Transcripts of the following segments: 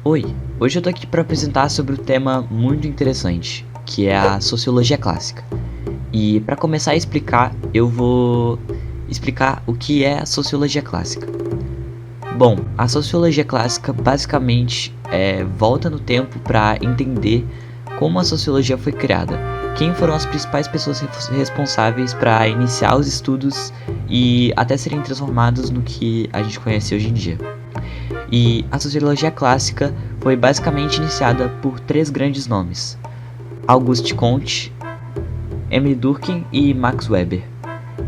Oi, hoje eu tô aqui para apresentar sobre um tema muito interessante, que é a sociologia clássica. E para começar a explicar, eu vou explicar o que é a sociologia clássica. Bom, a sociologia clássica basicamente volta no tempo para entender como a sociologia foi criada, quem foram as principais pessoas responsáveis para iniciar os estudos e até serem transformados no que a gente conhece hoje em dia. E a sociologia clássica foi basicamente iniciada por três grandes nomes: Auguste Comte, Emile Durkheim e Max Weber.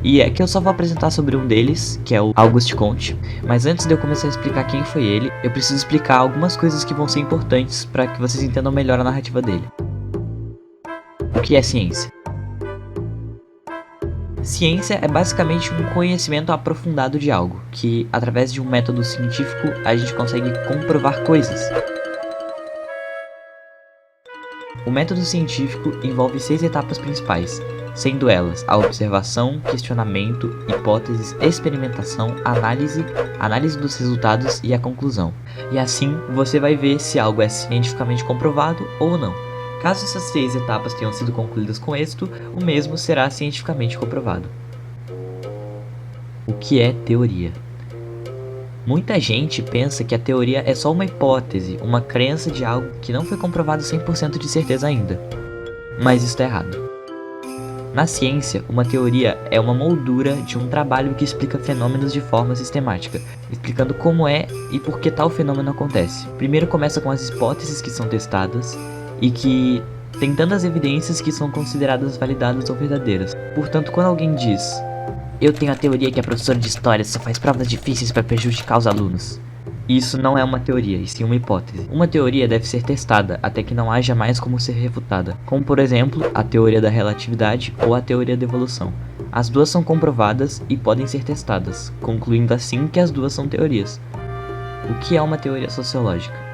E aqui eu só vou apresentar sobre um deles, que é o Auguste Comte, mas antes de eu começar a explicar quem foi ele, eu preciso explicar algumas coisas que vão ser importantes para que vocês entendam melhor a narrativa dele. O que é ciência? Ciência é basicamente um conhecimento aprofundado de algo, que através de um método científico a gente consegue comprovar coisas. O método científico envolve 6 etapas principais, sendo elas a observação, questionamento, hipóteses, experimentação, análise dos resultados e a conclusão. E assim você vai ver se algo é cientificamente comprovado ou não. Caso essas 6 etapas tenham sido concluídas com êxito, o mesmo será cientificamente comprovado. O que é teoria? Muita gente pensa que a teoria é só uma hipótese, uma crença de algo que não foi comprovado 100% de certeza ainda. Mas isso está errado. Na ciência, uma teoria é uma moldura de um trabalho que explica fenômenos de forma sistemática, explicando como é e por que tal fenômeno acontece. Primeiro começa com as hipóteses que são testadas e que tem tantas evidências que são consideradas validadas ou verdadeiras. Portanto, quando alguém diz: "Eu tenho a teoria que a professora de história só faz provas difíceis para prejudicar os alunos", isso não é uma teoria, e sim uma hipótese. Uma teoria deve ser testada até que não haja mais como ser refutada, como por exemplo a teoria da relatividade ou a teoria da evolução. As duas são comprovadas e podem ser testadas, concluindo assim que as duas são teorias. O que é uma teoria sociológica?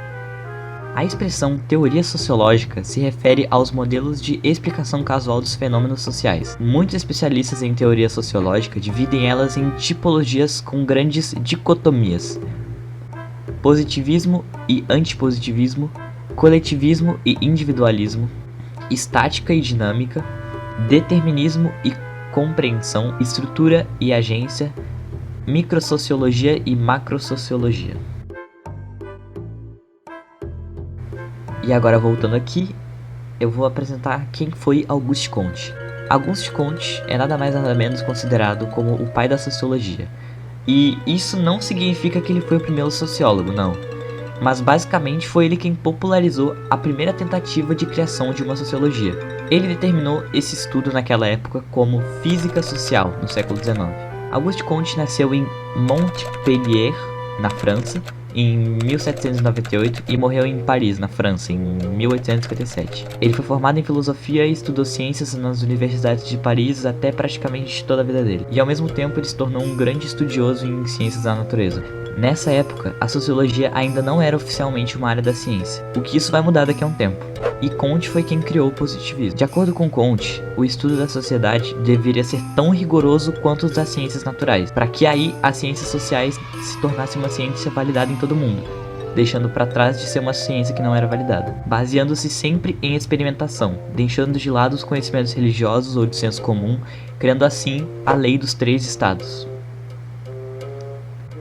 A expressão teoria sociológica se refere aos modelos de explicação casual dos fenômenos sociais. Muitos especialistas em teoria sociológica dividem elas em tipologias com grandes dicotomias: positivismo e antipositivismo, coletivismo e individualismo, estática e dinâmica, determinismo e compreensão, estrutura e agência, microsociologia e macrosociologia. E agora, voltando aqui, eu vou apresentar quem foi Auguste Comte. Auguste Comte é nada mais nada menos considerado como o pai da sociologia. E isso não significa que ele foi o primeiro sociólogo, não. Mas basicamente foi ele quem popularizou a primeira tentativa de criação de uma sociologia. Ele determinou esse estudo naquela época como física social, no século XIX. Auguste Comte nasceu em Montpellier, na França, em 1798 e morreu em Paris, na França, em 1857. Ele foi formado em filosofia e estudou ciências nas universidades de Paris até praticamente toda a vida dele. E ao mesmo tempo ele se tornou um grande estudioso em ciências da natureza. Nessa época, a sociologia ainda não era oficialmente uma área da ciência, o que isso vai mudar daqui a um tempo. E Comte foi quem criou o positivismo. De acordo com Comte, o estudo da sociedade deveria ser tão rigoroso quanto os das ciências naturais, para que aí as ciências sociais se tornasse uma ciência validada em todo mundo, deixando para trás de ser uma ciência que não era validada, baseando-se sempre em experimentação, deixando de lado os conhecimentos religiosos ou de senso comum, criando assim a lei dos 3 estados.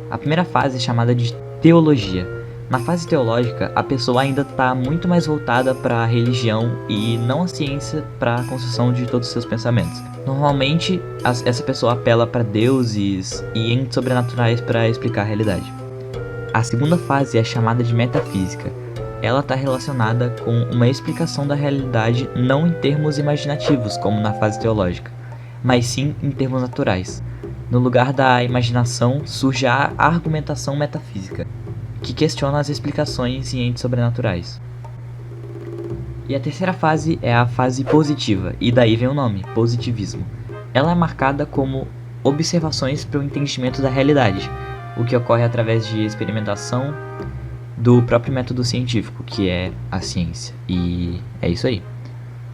A primeira fase é chamada de teologia. Na fase teológica, a pessoa ainda está muito mais voltada para a religião e não a ciência para a construção de todos os seus pensamentos. Normalmente, essa pessoa apela para deuses e entes sobrenaturais para explicar a realidade. A segunda fase é chamada de metafísica. Ela está relacionada com uma explicação da realidade não em termos imaginativos, como na fase teológica, mas sim em termos naturais. No lugar da imaginação surge a argumentação metafísica, que questiona as explicações em entes sobrenaturais. E a terceira fase é a fase positiva, e daí vem o nome, positivismo. Ela é marcada como observações para o entendimento da realidade, o que ocorre através de experimentação do próprio método científico, que é a ciência. E é isso aí.